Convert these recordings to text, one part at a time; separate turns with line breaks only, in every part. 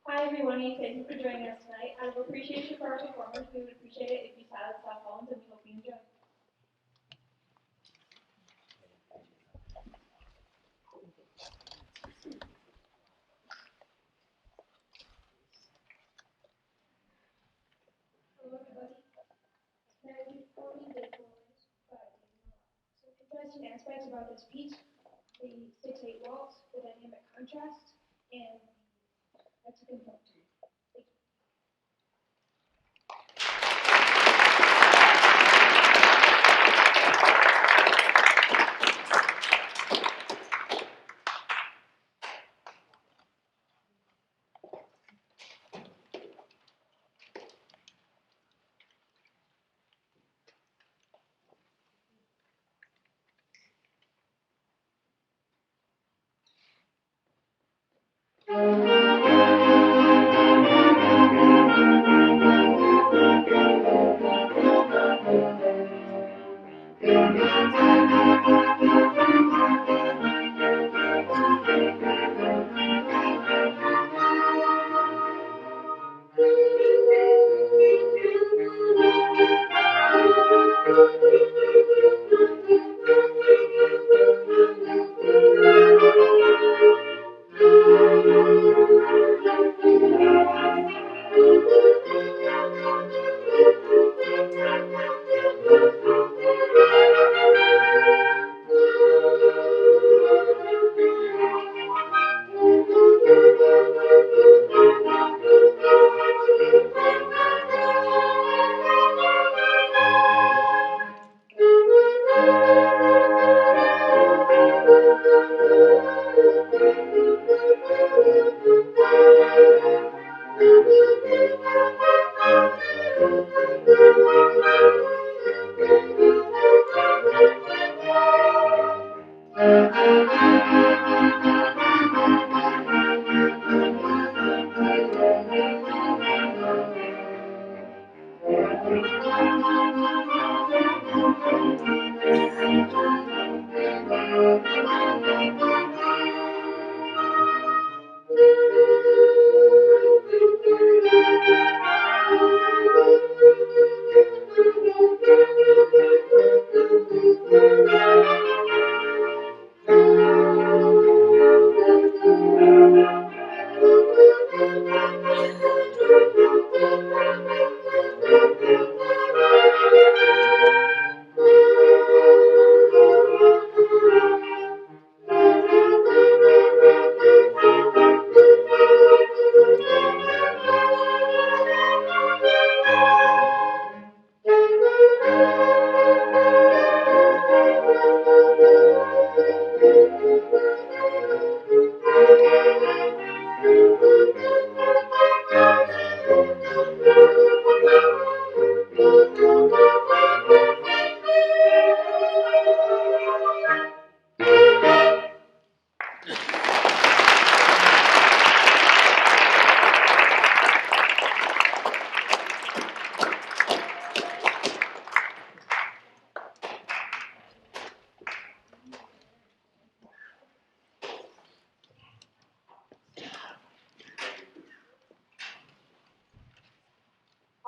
Hi everyone, and thank you for joining us tonight. Out of appreciation for our performers, we would appreciate it if you sat at South Holland, and we hope you enjoy. Hello everybody. Now we performing Day Boys by Merrill. So contestant aspects about this piece, the 6/8 waltz, the dynamic contrast, and Mexican folk.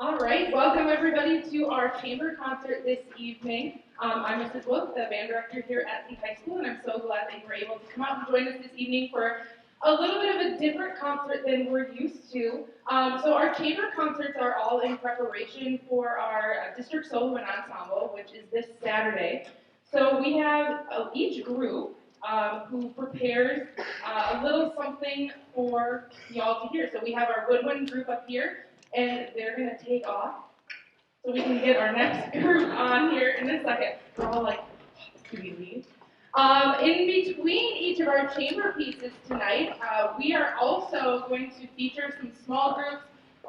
All right, welcome everybody to our chamber concert this evening. I'm Mrs. Wolf, the band director here at the high school, and I'm so glad that you were able to come out and join us this evening for a little bit of a different concert than we're used to. So our chamber concerts are all in preparation for our district solo and ensemble, which is this Saturday. So we have each group who prepares a little something for y'all to hear. So we have our woodwind group up here, and they're going to take off so we can get our next group on here in a second. We're all like, do we leave? In between each of our chamber pieces tonight, we are also going to feature some small groups,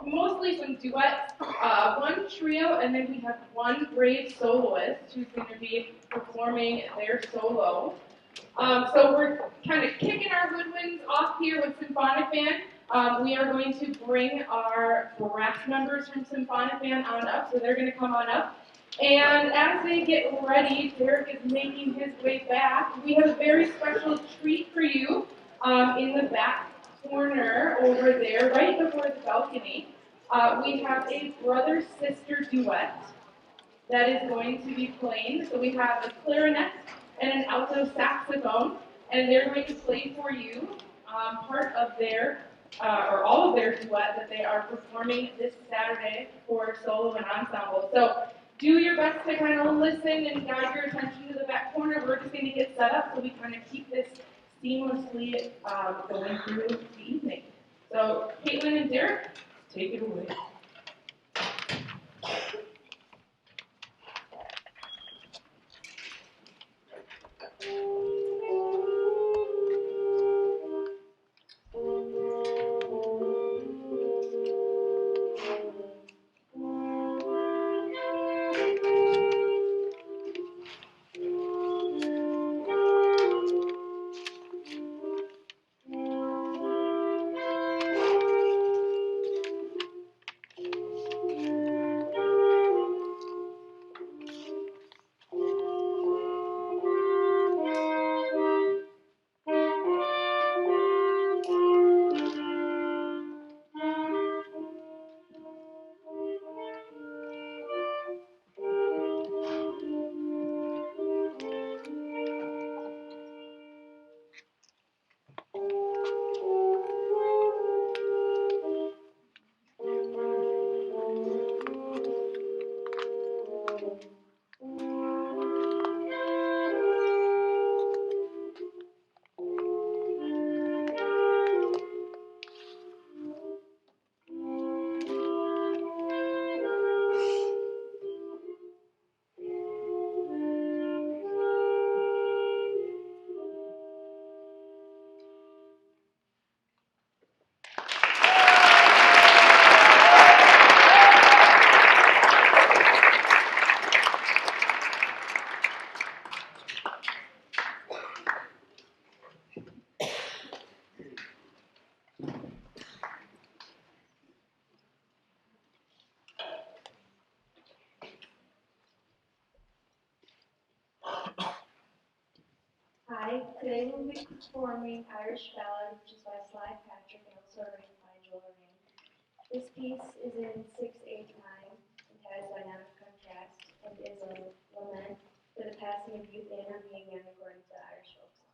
mostly some duets, one trio, and then we have one brave soloist who's going to be performing their solo. So we're kind of kicking our woodwinds off here with Symphonic Band. We are going to bring our brass members from Symphonic Band on up, so they're going to come on up. And as they get ready, Derek is making his way back. We have a very special treat for you in the back corner over there, right before the balcony. We have a brother-sister duet that is going to be playing. So we have a clarinet and an alto saxophone, and they're going to play for you part of their, or all of their duet that they are performing this Saturday for solo and ensemble. So do your best to kind of listen and guide your attention to the back corner. We're just going to get set up so we kind of keep this seamlessly going through the evening. So Caitlin and Derek, take it away.
Hi, today we'll be performing Irish Ballad, which is by Sly Patrick and also arranged by Joel Rain. This piece is in 6/8 time and has dynamic contrast and is a lament for the passing of youth and reunion according to Irish folk song.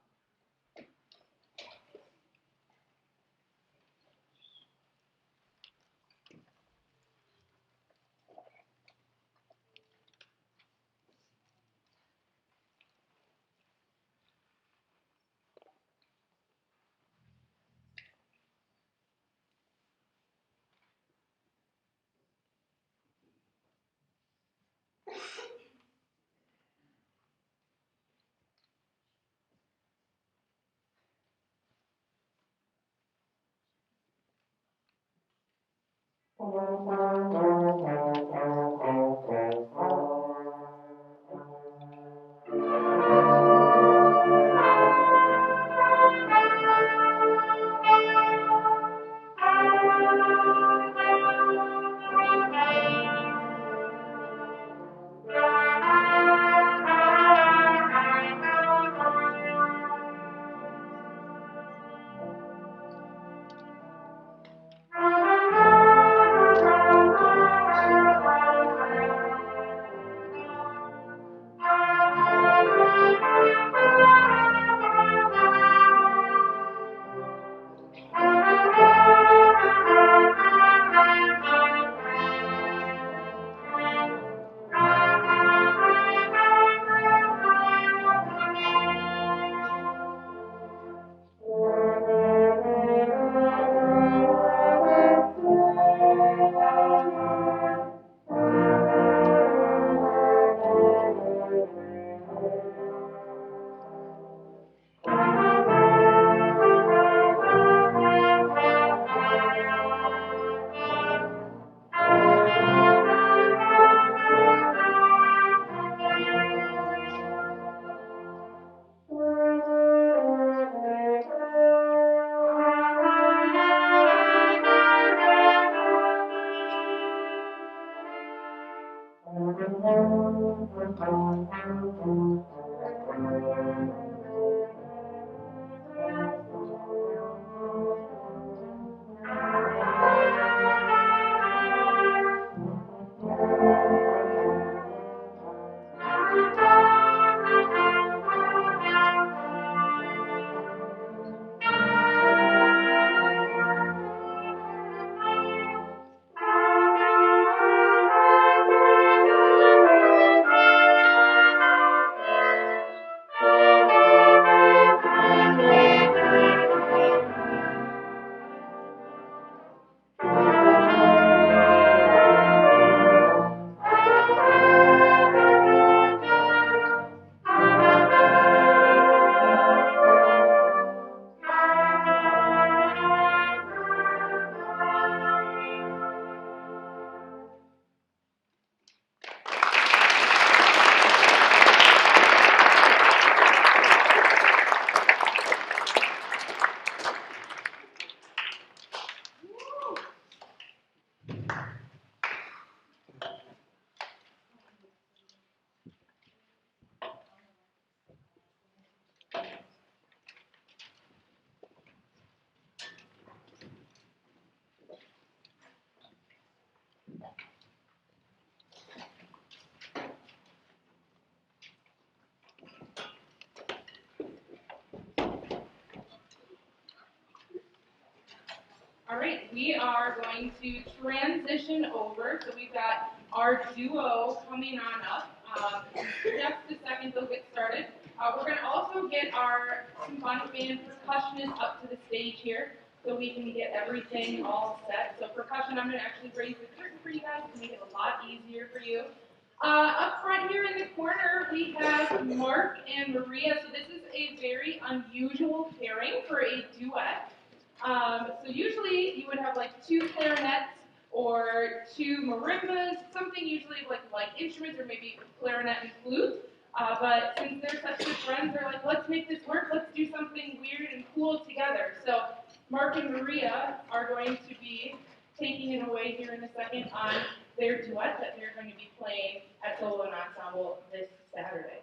All right, we are going to transition over. So we've got our duo coming on up. Just a second, they'll get started. We're going to also get our symphonic band percussionists up to the stage here so we can get everything all set. So percussion, I'm going to actually raise the curtain for you guys to make it a lot easier for you. Up front here in the corner, we have Mark and Maria. So this is a very unusual pairing for a duet. So usually you would have like two clarinets or two marimbas, something usually like instruments or maybe clarinet and flute. But since they're such good friends, they're like, let's make this work. Let's do something weird and cool together. So Mark and Maria are going to be taking it away here in a second on their duet that they're going to be playing at Solo and Ensemble this Saturday.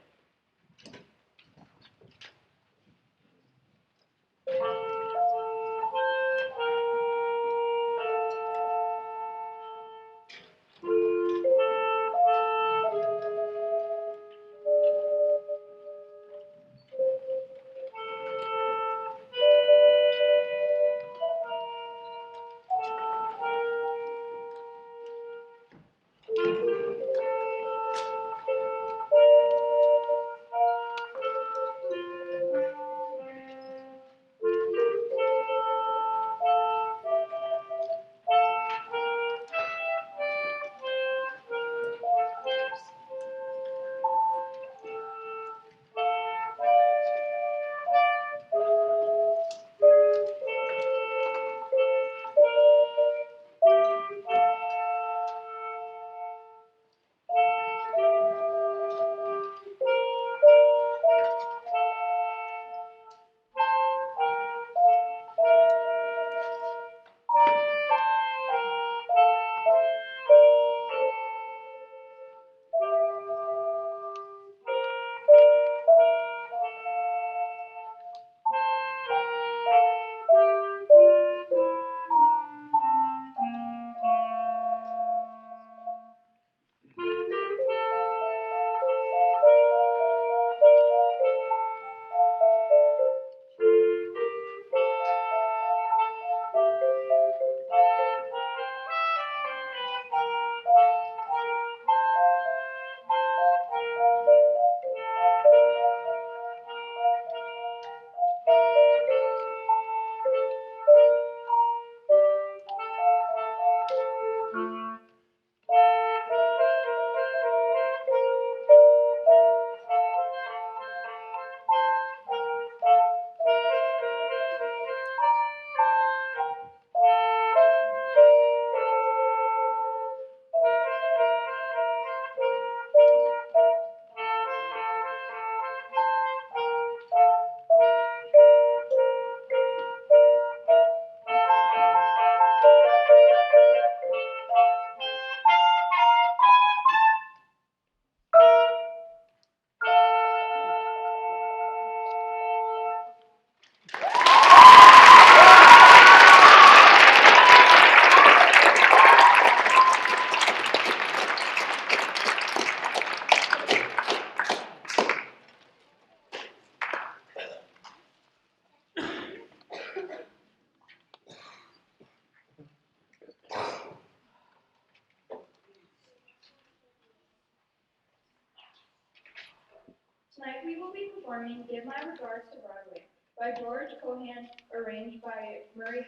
be performing Give My Regards to Broadway by George Cohan, arranged by Murray.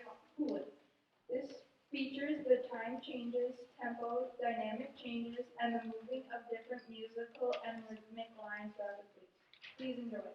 This features the time changes, tempo, dynamic changes, and the moving of different musical and rhythmic lines throughout the piece. Please enjoy.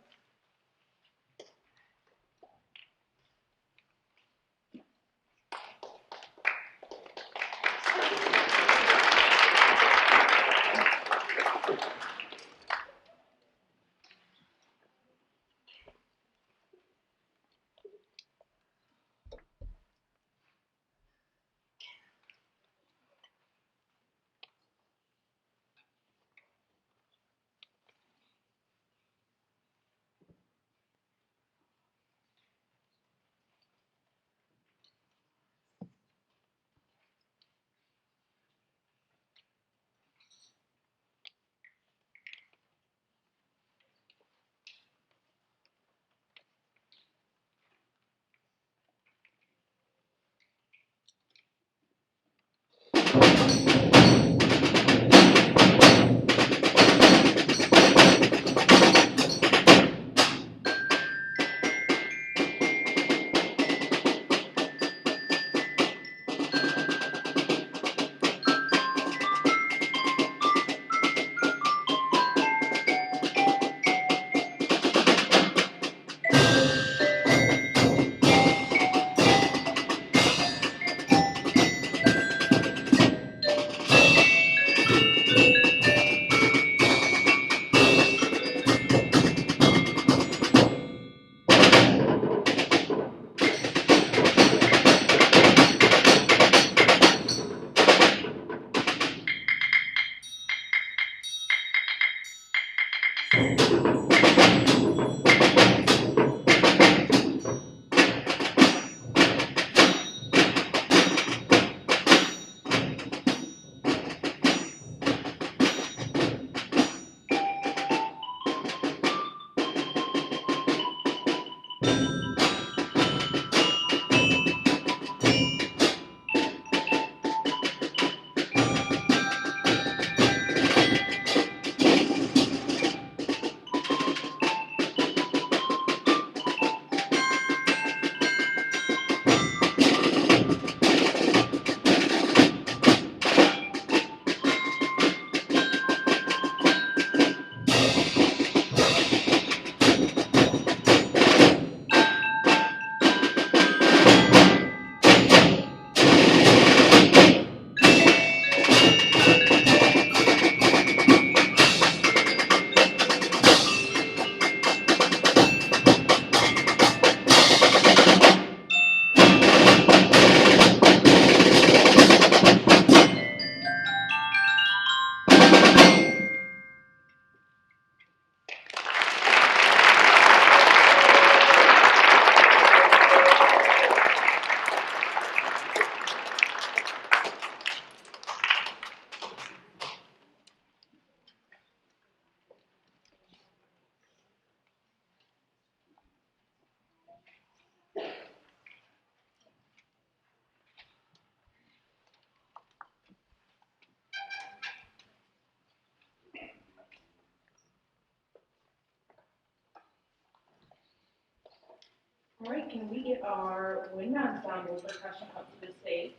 All right, can we get our wind ensemble percussion up to the stage?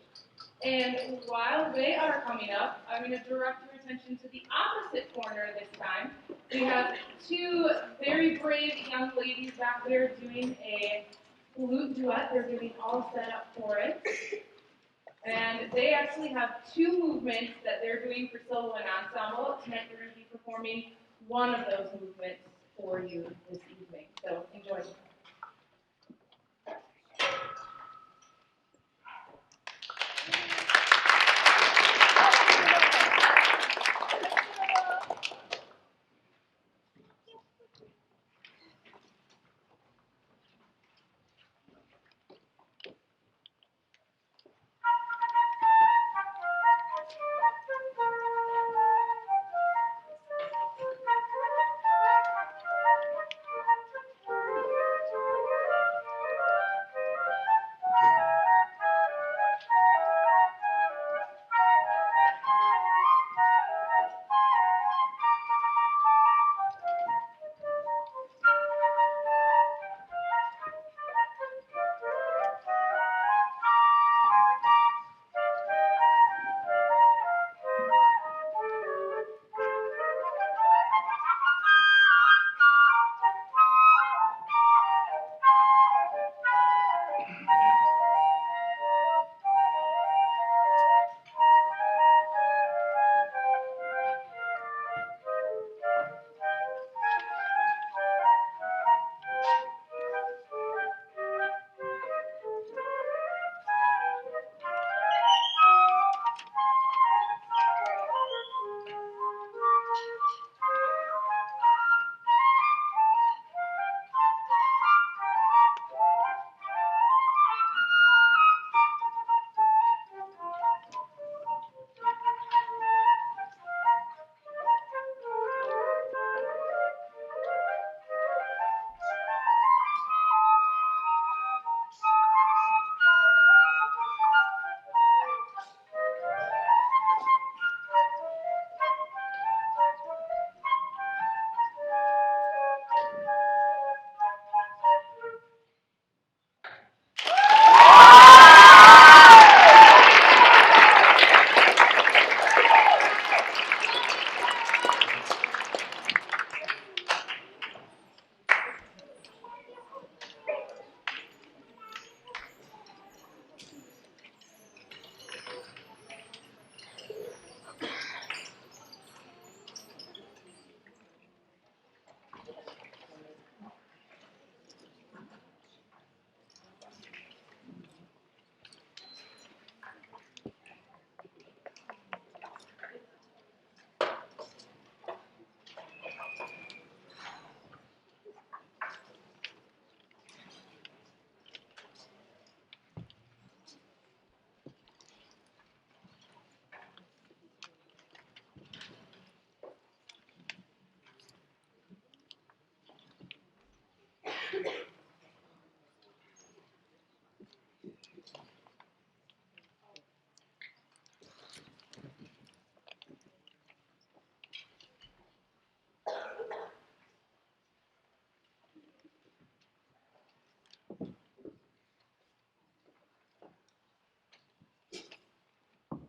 And while they are coming up, I'm going to direct your attention to the opposite corner this time. We have two very brave young ladies back there doing a flute duet. They're getting all set up for it. And they actually have two movements that they're doing for solo and ensemble. Tonight they're going to be performing one of those movements for you this evening. So enjoy.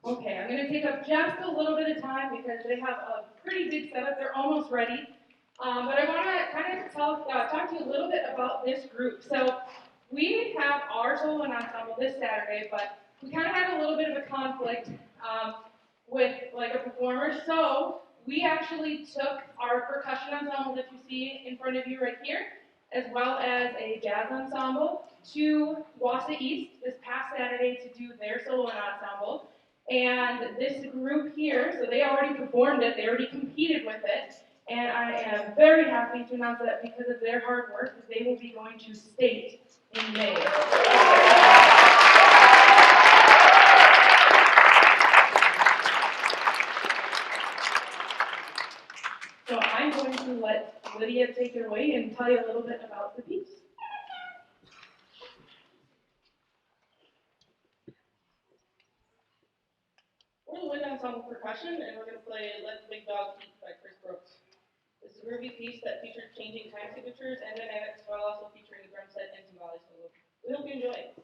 Okay, I'm going to take up just a little bit of time because they have a pretty big setup. They're almost ready. But I want to kind of talk to you a little bit about this group. So we have our solo and ensemble this Saturday, but we kind of had a little bit of a conflict with like a performer. So we actually took our percussion ensemble that you see in front of you right here, as well as a jazz ensemble, to Wausau East this past Saturday to do their solo and ensemble. And this group here, so they already performed it, they already competed with it, and I am very happy to announce that because of their hard work, they will be going to state in May. So I'm going to let Lydia take it away and tell you a little bit about the piece.
We're the Wind Ensemble Percussion, and we're going to play Let the Big Dog Eat by Chris Brooks. This is a groovy piece that features changing time signatures and dynamics while also featuring a drum set and timbale solo. We hope you enjoy it.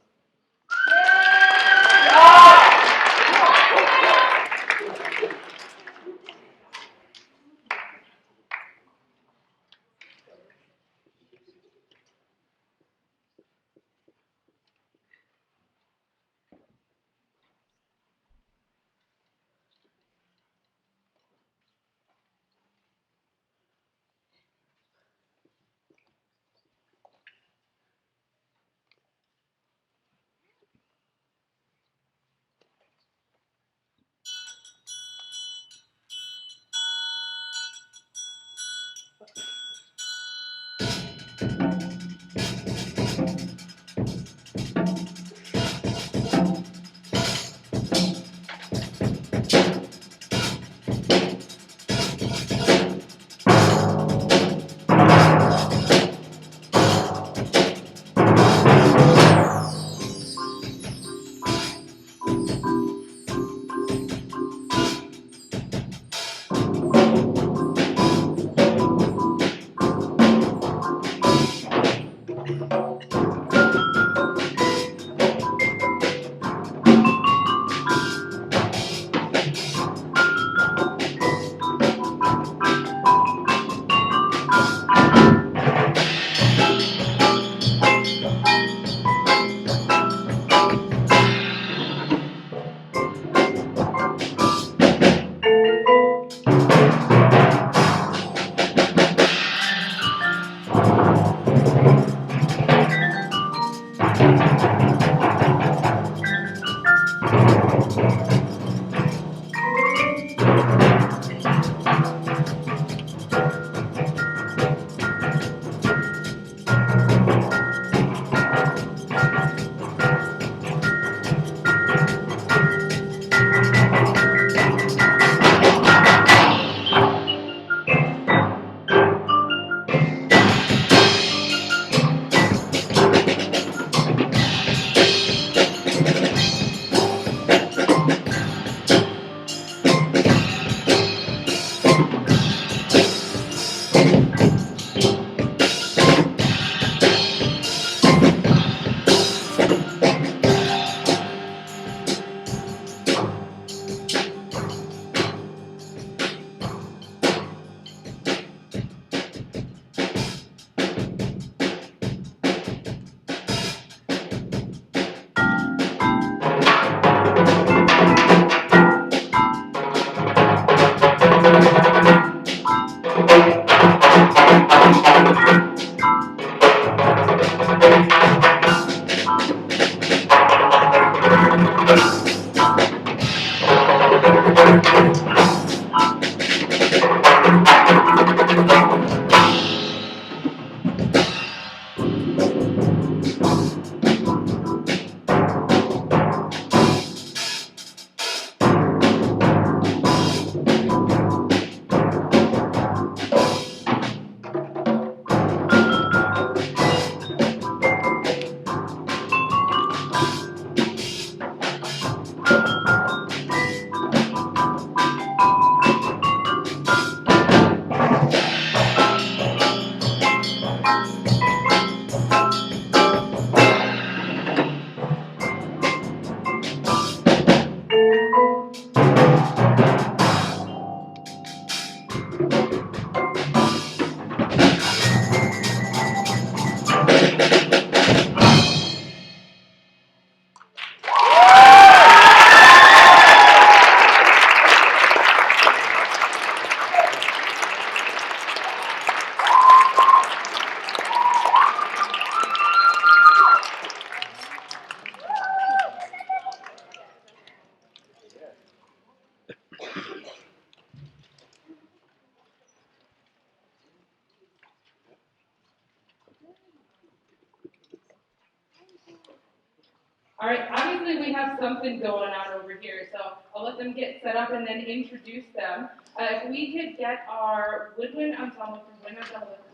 All right, obviously we have something going on over here, so I'll let them get set up and then introduce them. If we could get our woodwind ensemble to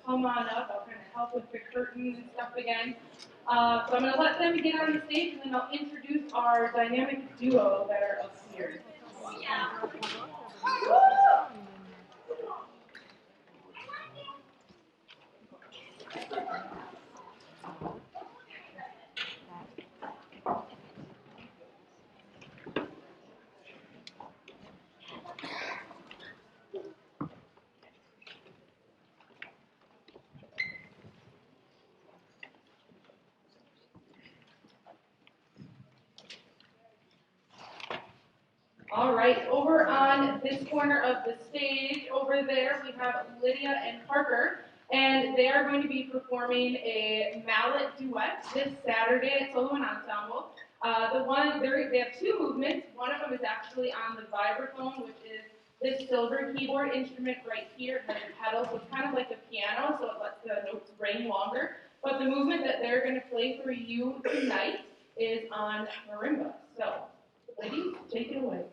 come on up, I'll kind of help with the curtains and stuff again. So I'm going to let them get on the stage, and then I'll introduce our dynamic duo that are up here. All right, over on this corner of the stage, over there, we have Lydia and Parker, and they are going to be performing a mallet duet this Saturday at Solo and Ensemble. They have two movements. One of them is actually on the vibraphone, which is this silver keyboard instrument right here. It has a pedal, so it's kind of like a piano, so it lets the notes ring longer. But the movement that they're going to play for you tonight is on marimba. So, ladies, take it away.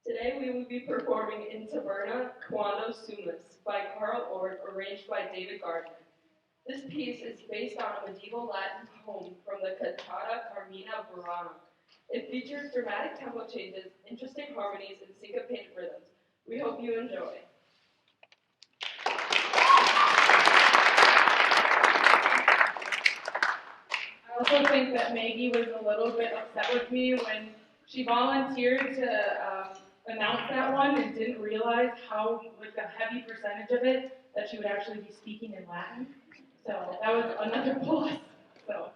Today we will be performing In Taberna Quando Sumus by Carl Ord, arranged by David Gardner. This piece is based on a medieval Latin poem from the Cantata Carmina Burana. It features dramatic tempo changes, interesting harmonies, and syncopated rhythms. We hope you enjoy.
I also think that Maggie was a little bit upset with me when she volunteered to announce that one and didn't realize how like a heavy percentage of it that she would actually be speaking in Latin. So that was another plus. So.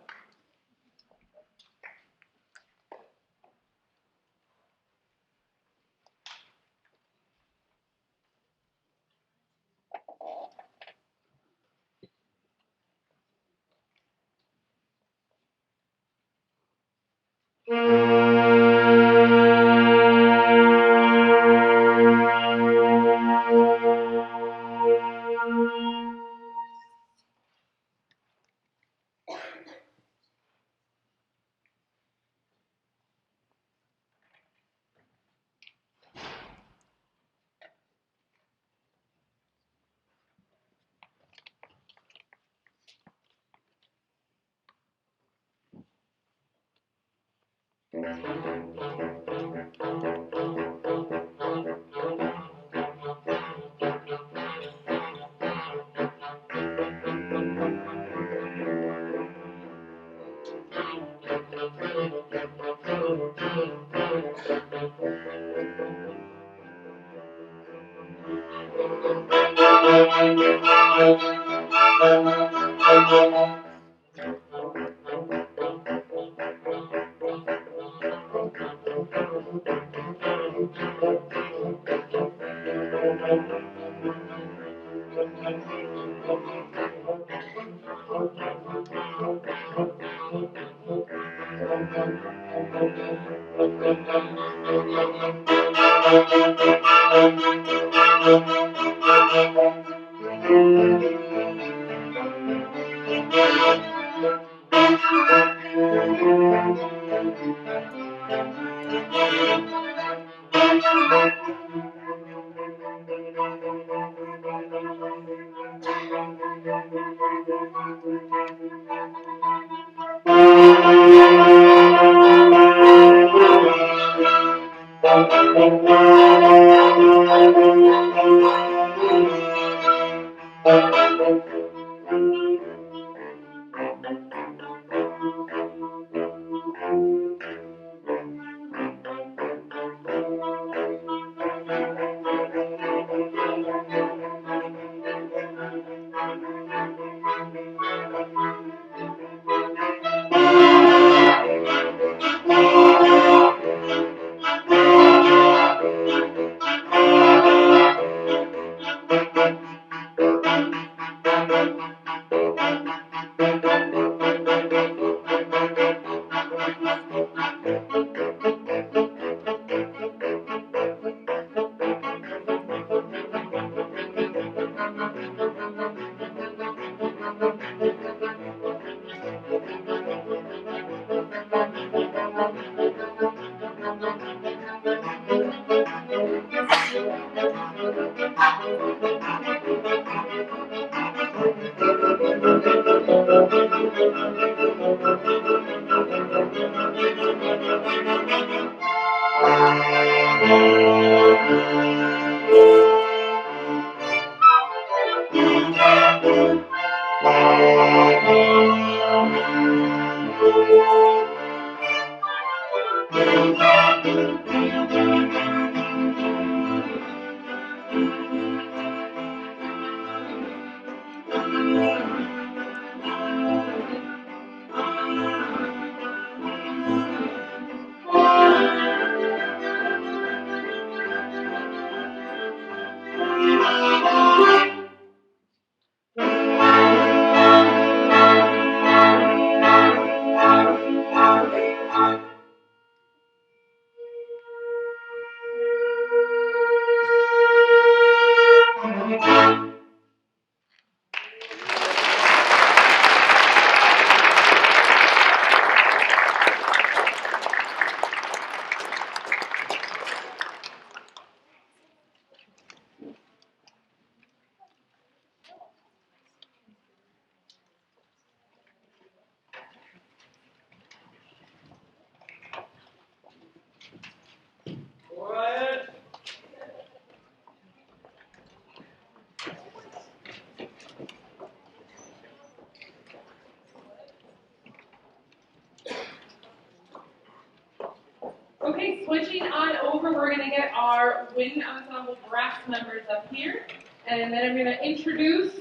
Okay, switching on over, we're going to get our wind ensemble brass members up here, and then I'm going to introduce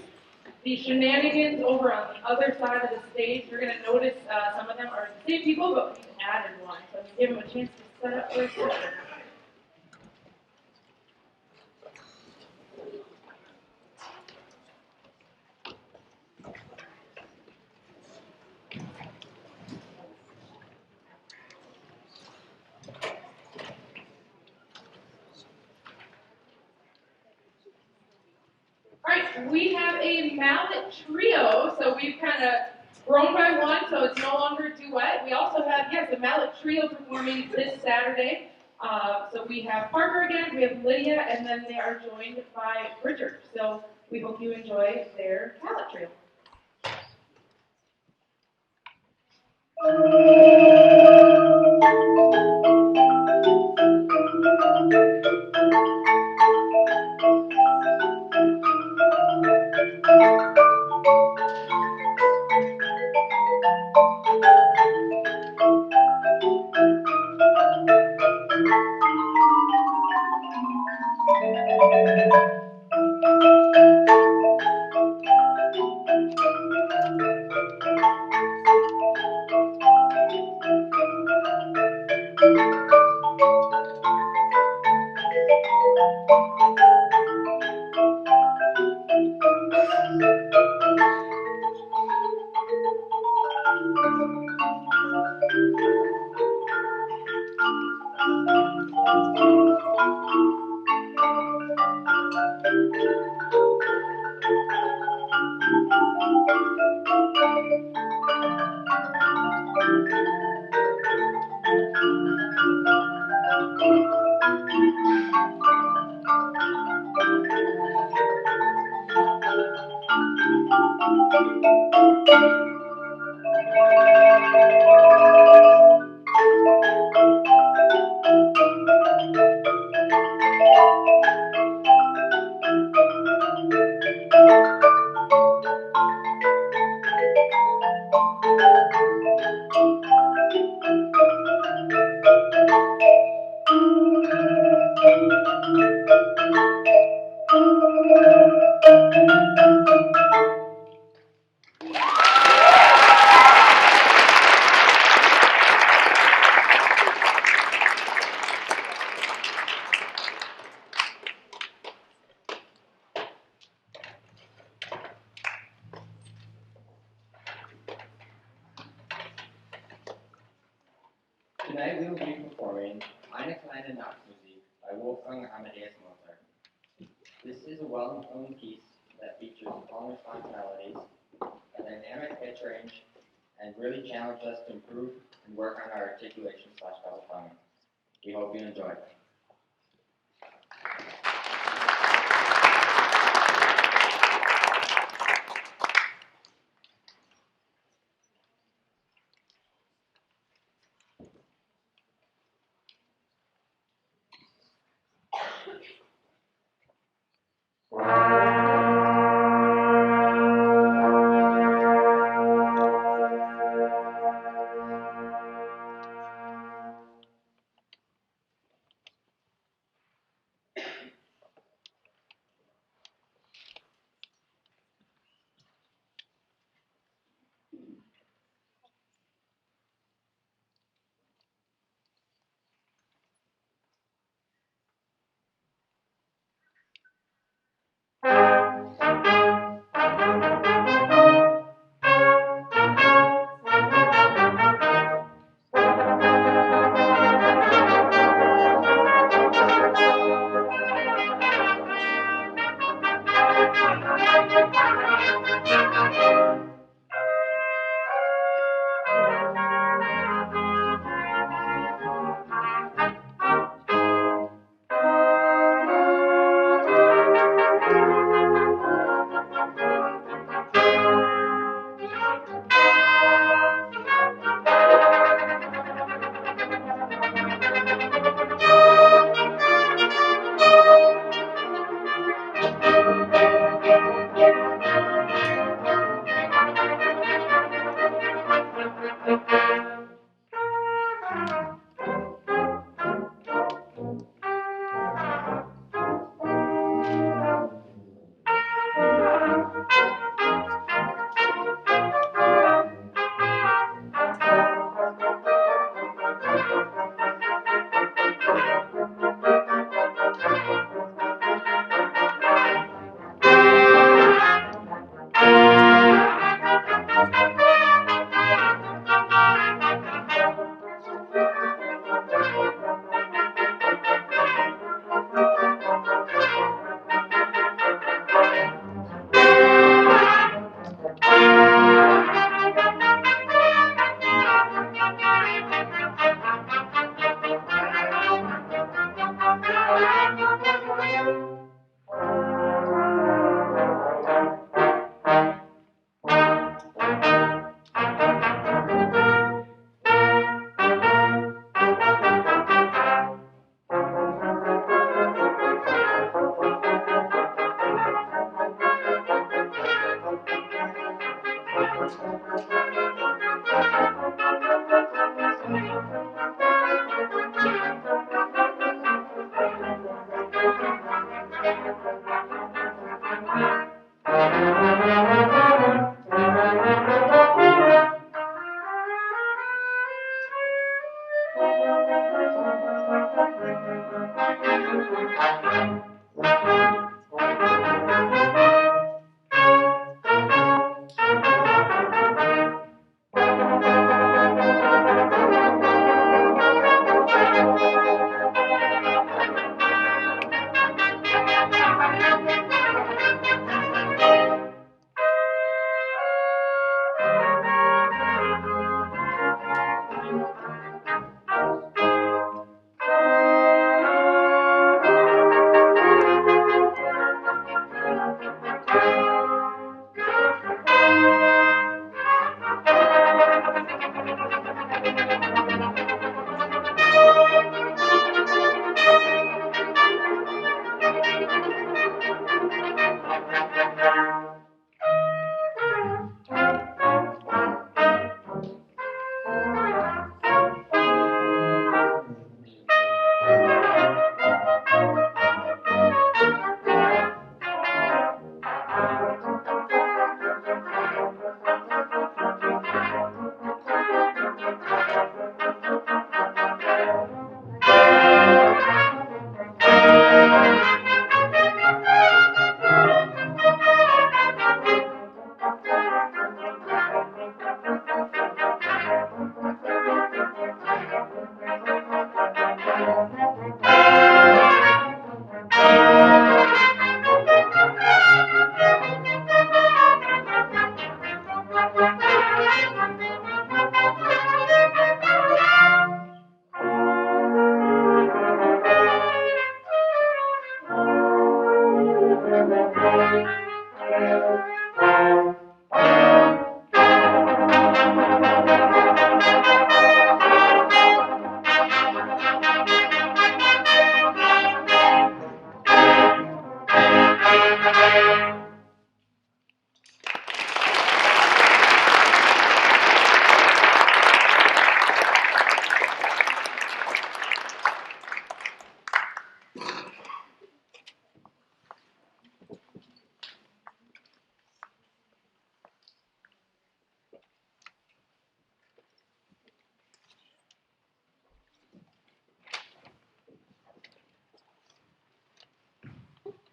the shenanigans over on the other side of the stage. You're going to notice some of them are the same people, but we've added one, so give them a chance to set up for a second. All right, we have a mallet trio, so we've kind of grown by one, so it's no longer a duet. We also have, yes, a mallet trio performing this Saturday. So we have Parker again, we have Lydia, and then they are joined by Richard. So we hope you enjoy their mallet trio.
Tonight we will be performing Eine kleine Nachtmusik by Wolfgang Amadeus Mozart. This is a well-known piece that features long response melodies, a dynamic pitch range, and really challenged us to improve and work on our articulation/double tongue. We hope you enjoy.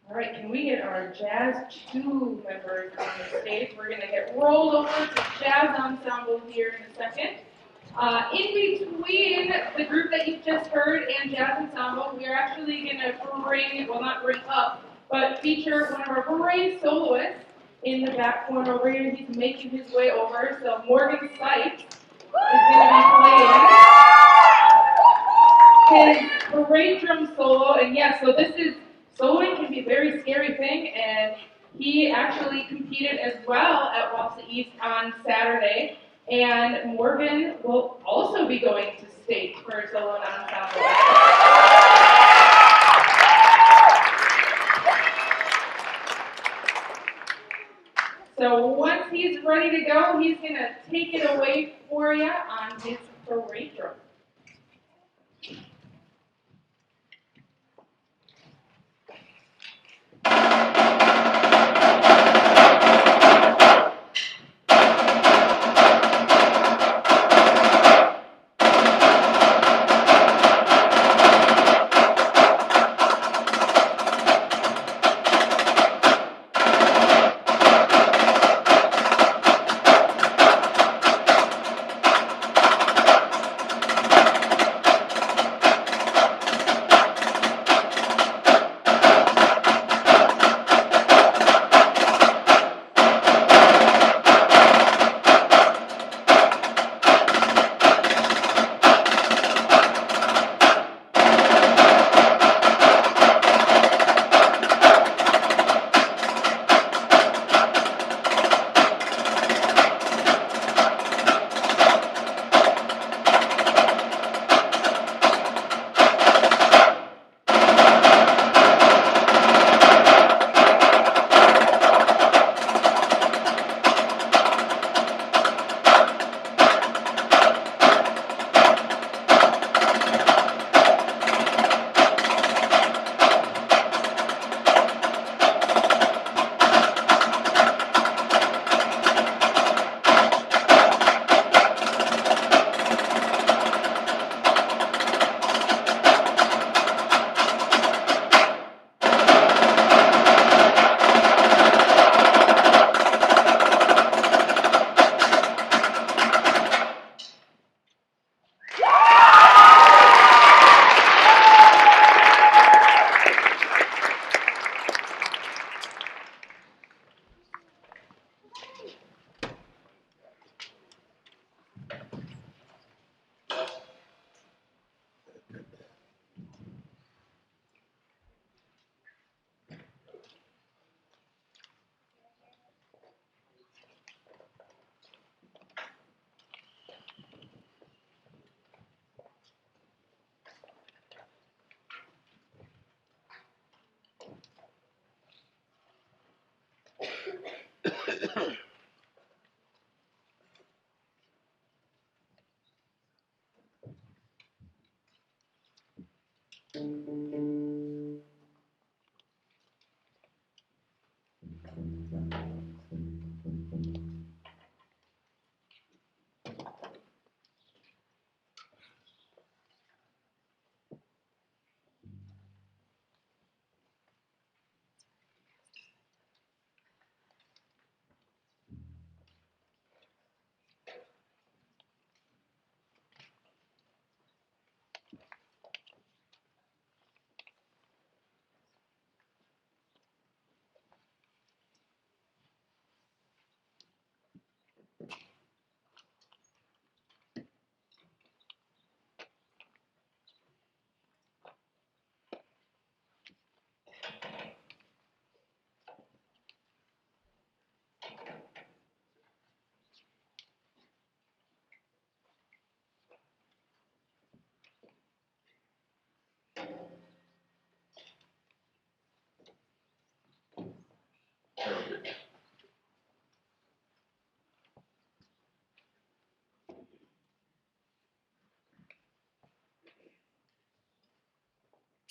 All right, can we get our Jazz 2 members on the stage? We're going to get rolled over to Jazz Ensemble here in a second. In between the group that you've just heard and Jazz Ensemble, we are actually going to bring, well not bring up, but feature one of our brave soloists in the back corner over here. He's making his way over, so Morgan Sykes is going to be playing his parade drum solo, and yeah, so this is, soloing can be a very scary thing, and he actually competed as well at Walsa East on Saturday, and Morgan will also be going to state for a solo ensemble. So once he's ready to go, he's going to take it away for you on his parade drum.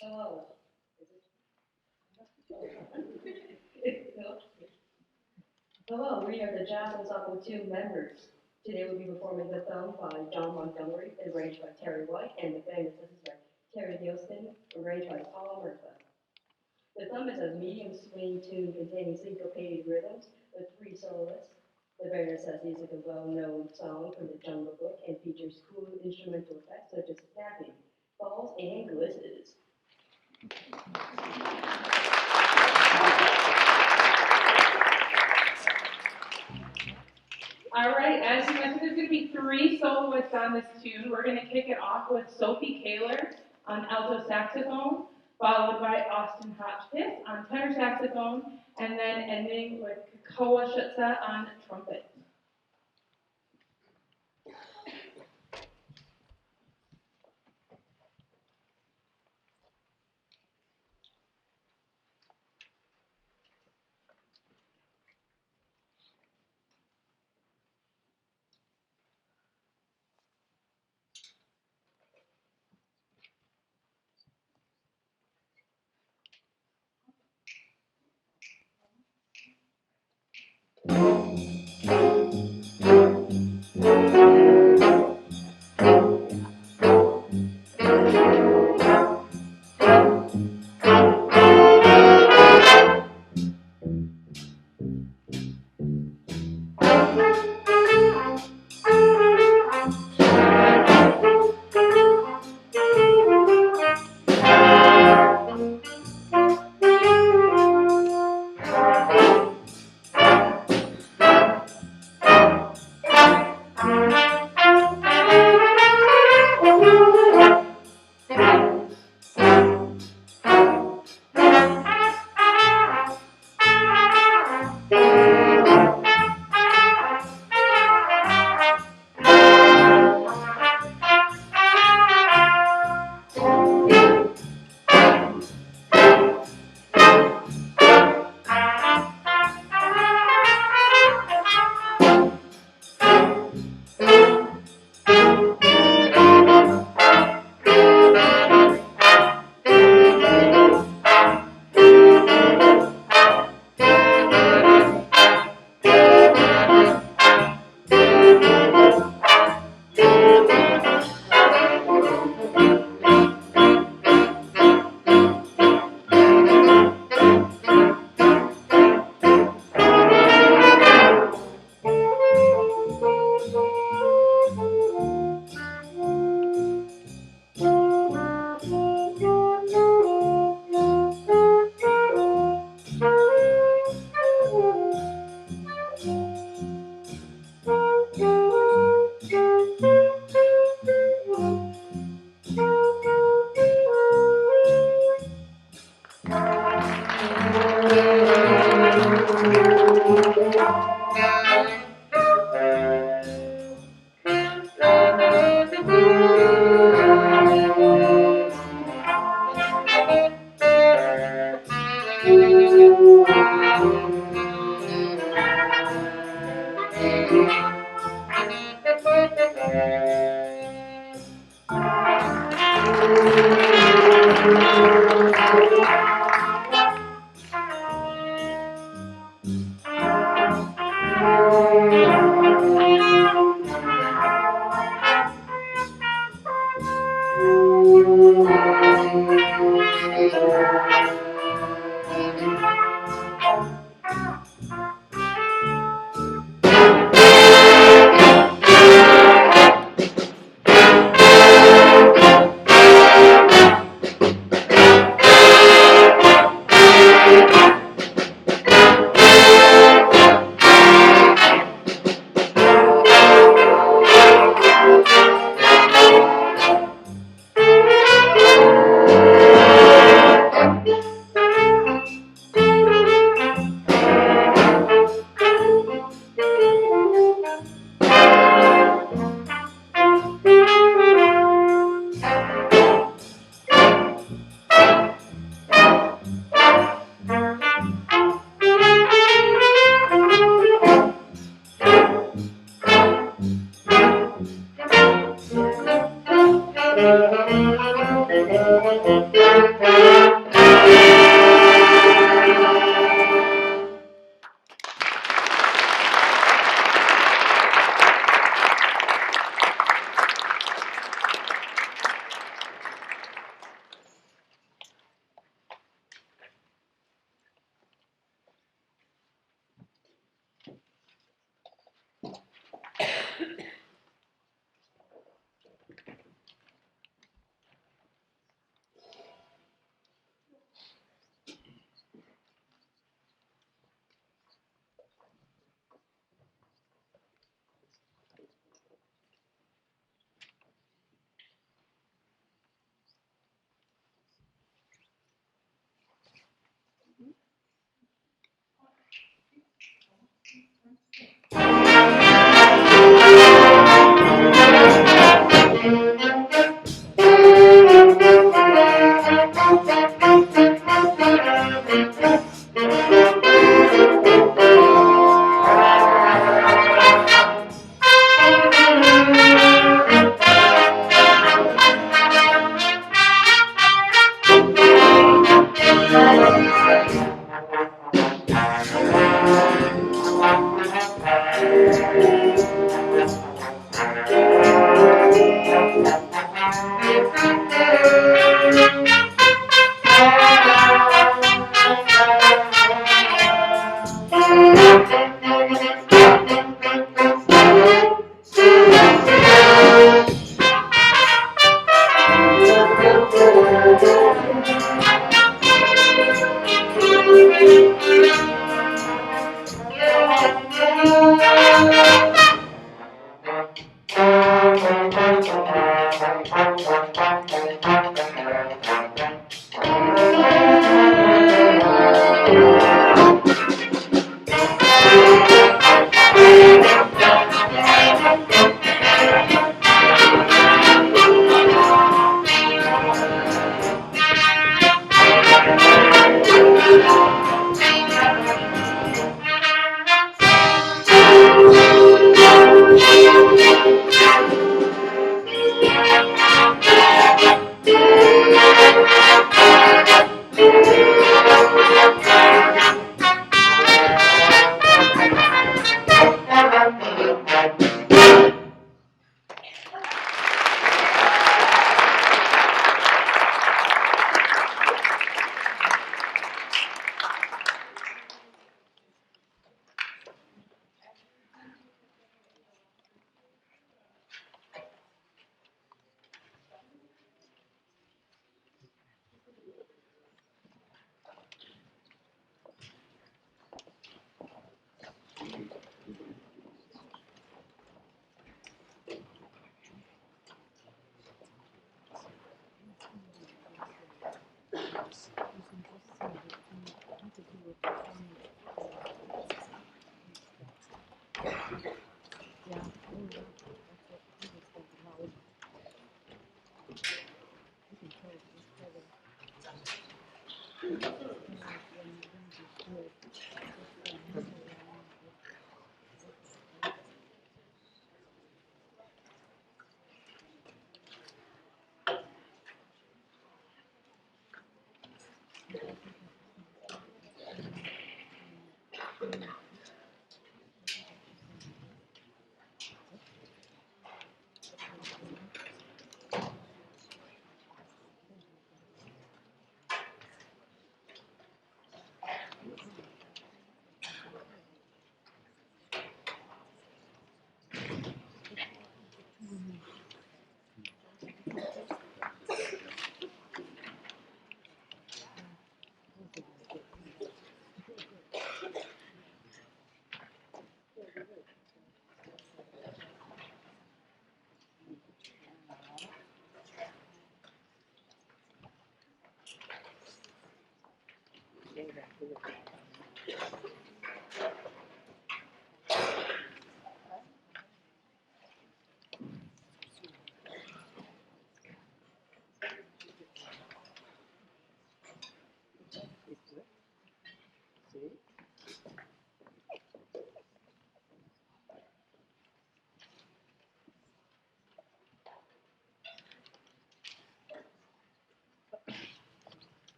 Hello. Hello, we are the Jazz Ensemble 2 members. Today we'll be performing The Thumb by John Montgomery, arranged by Terry White, and The Famous Sisters by Terry Gilston, arranged by Paul Murphy. The Thumb is a medium swing tune containing syncopated rhythms with 3 soloists. The very necessities of a well-known song from the Jungle Book and features cool instrumental effects such as snapping, falls, and glizzes.
All right, as you mentioned, there's going to be 3 soloists on this tune. We're going to kick it off with Sophie Kaler on alto saxophone, followed by Austin Hotchkiss on tenor saxophone, and then ending with Kakoa Shutsa on trumpet.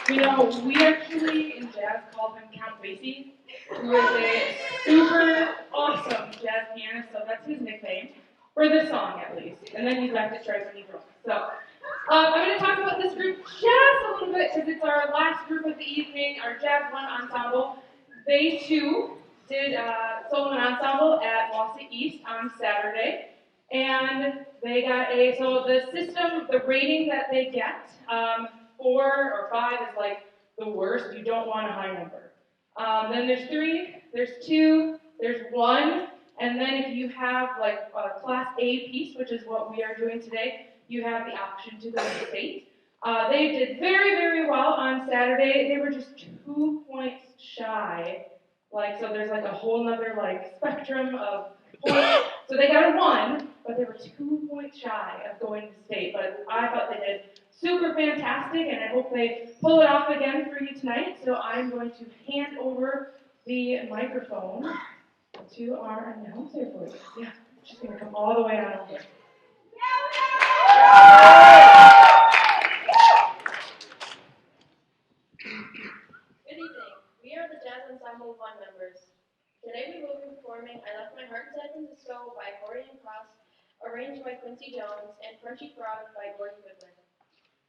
You know, we actually in jazz call him Count Basie, who is a super awesome jazz pianist, so that's his nickname, for this song at least. And then he's back to try when he drunk. So, I'm going to talk about this group just a little bit because it's our last group of the evening, our Jazz One Ensemble. They too did solo and ensemble at Wausau East on Saturday. And they got so the system, the rating that they get, 4 or 5 is like the worst. You don't want a high number. Then there's 3, there's 2, there's 1, and then if you have like a Class A piece, which is what we are doing today, you have the option to go to state. They did very, very well on Saturday. They were just 2 points shy. So there's like a whole nother like spectrum of points. So they got a 1, but they were 2 points shy of going to state. But I thought they did super fantastic, and I hope they pull it off again for you tonight. So I'm going to hand over the microphone to our announcer for you. Yeah, she's going to come all the way on over.
Good evening. We are the Jazz Ensemble 1 members. Today we will be performing I Left My Heart in San Francisco by Accordion Cross, arranged by Quincy Jones, and Crunchy Frog by Gordon Goodwin.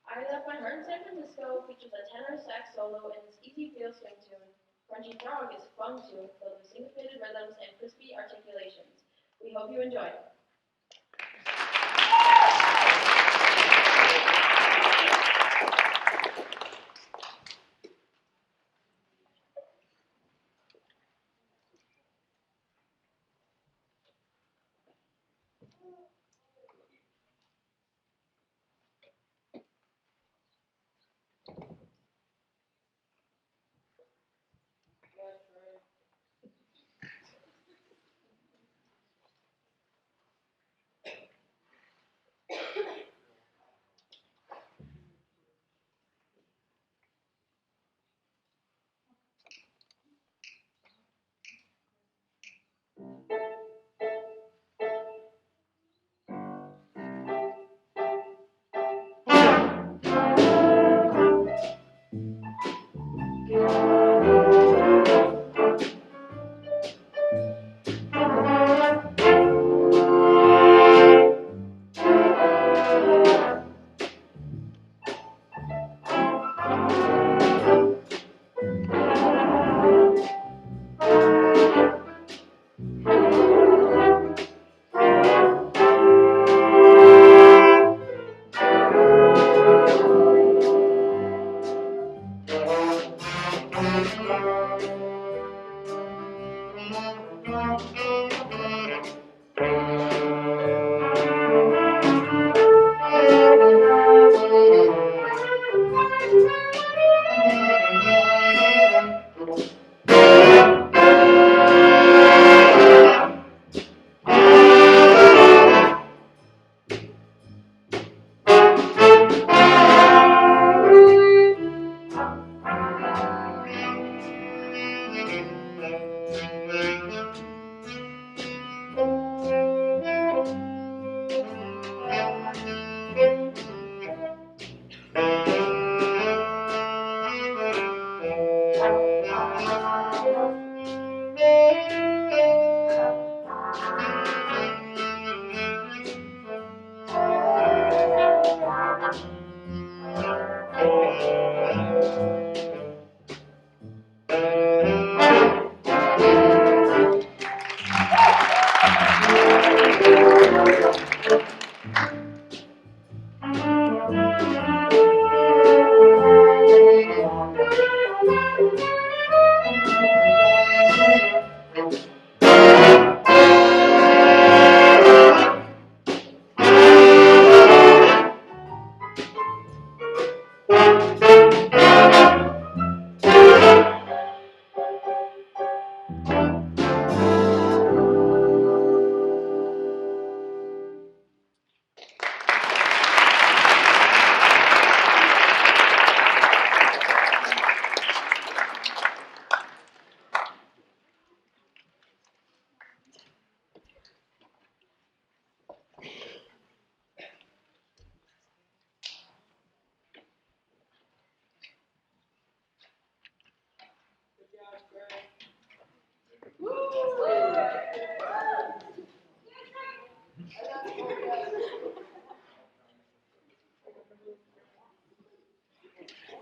I Left My Heart in San Francisco features a tenor sax solo in this easy feel swing tune. Crunchy Frog is a fun tune filled with syncopated rhythms and crispy articulations. We hope you enjoy.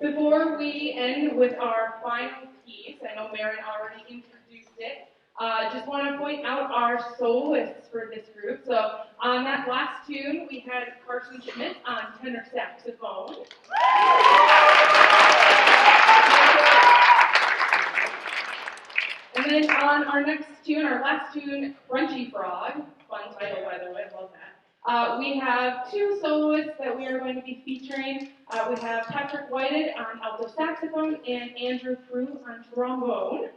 Before we end with our final piece, I know Merrill already introduced it. Just want to point out our soloists for this group. So on that last tune, we had Carson Schmidt on tenor saxophone. And then on our next tune, our last tune, Crunchy Frog, fun title by the way, I love that. We have two soloists that we are going to be featuring. We have Patrick Whited on alto saxophone and Andrew Frew on trombone.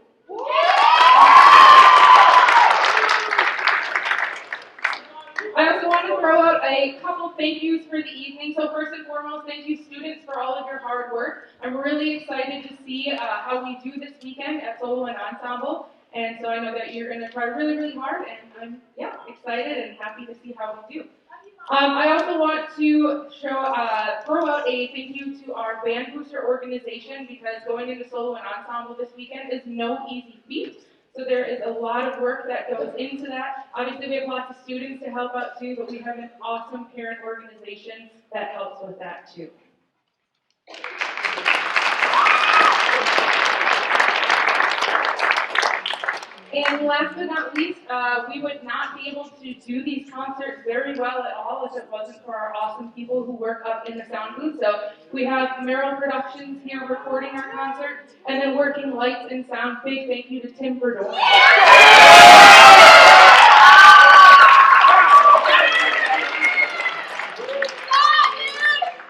I also want to throw out a couple thank yous for the evening. So first and foremost, thank you students for all of your hard work. I'm really excited to see how we do this weekend at Solo and Ensemble. And so I know that you're going to try really, really hard, and I'm excited and happy to see how we do. I also want to throw out a thank you to our band booster organization, because going into Solo and Ensemble this weekend is no easy feat. So there is a lot of work that goes into that. Obviously, we have lots of students to help out too, but we have an awesome parent organization that helps with that too. And last but not least, we would not be able to do these concerts very well at all if it wasn't for our awesome people who work up in the sound booth. So we have Merrill Productions here recording our concert, and then working lights and sound. Big thank you to Tim Verdor.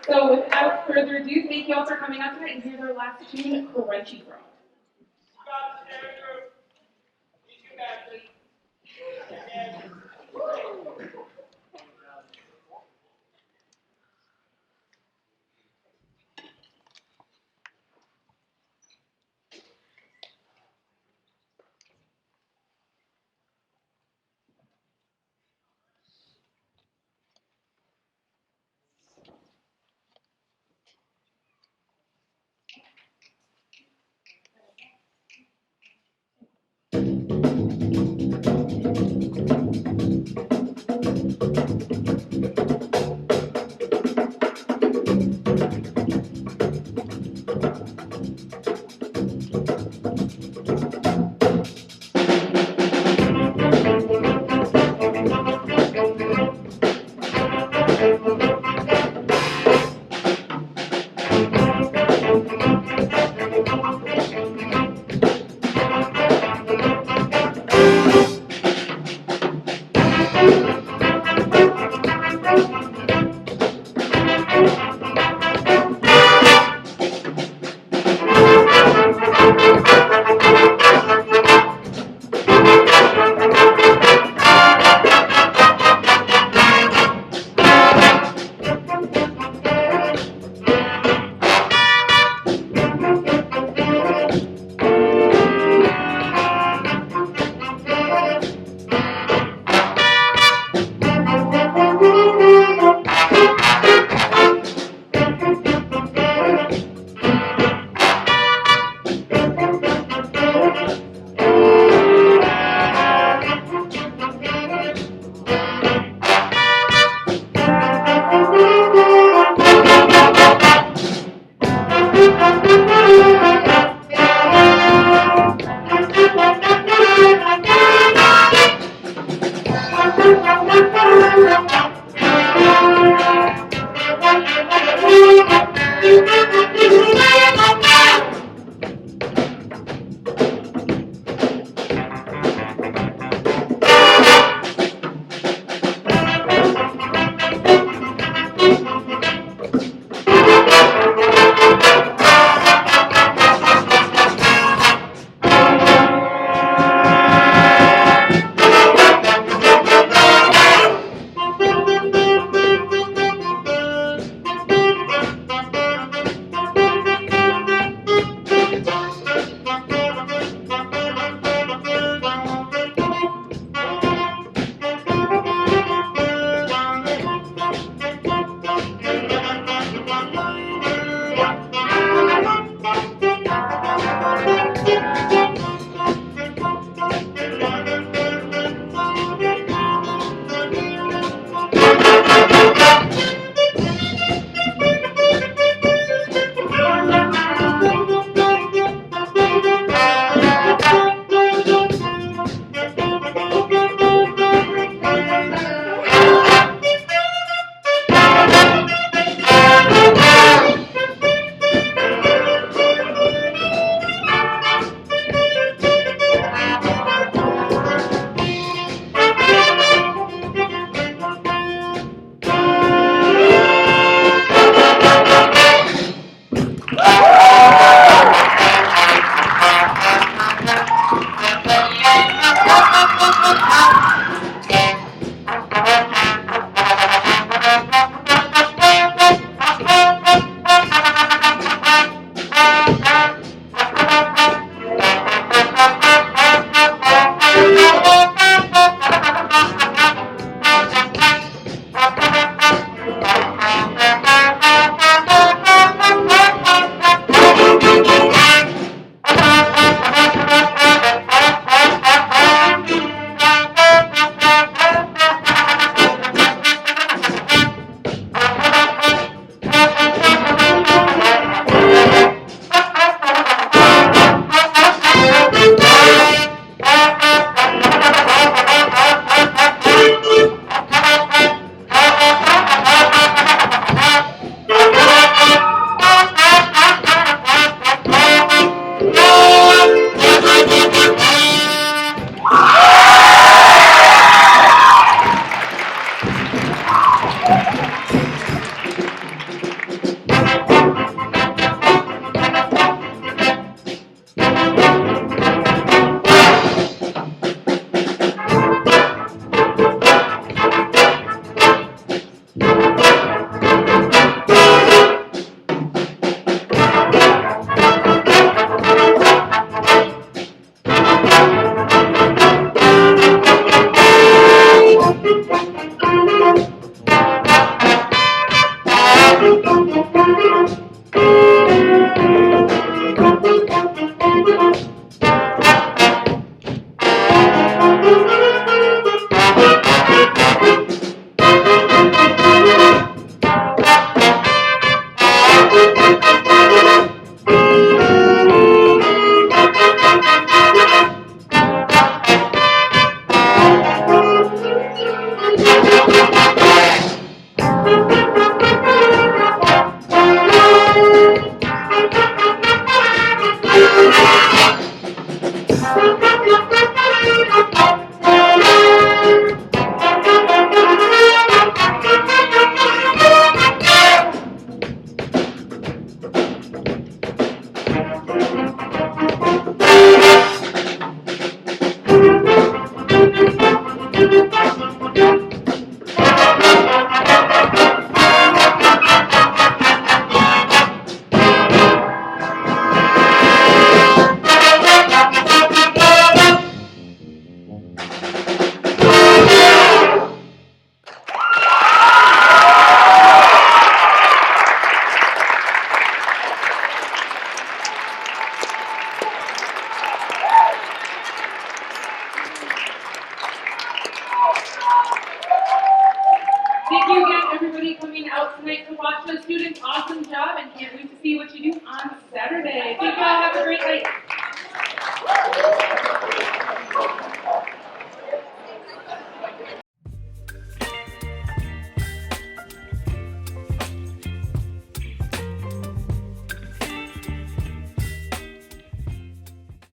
So without further ado, thank you all for coming out tonight, and here's our last tune, Crunchy Frog.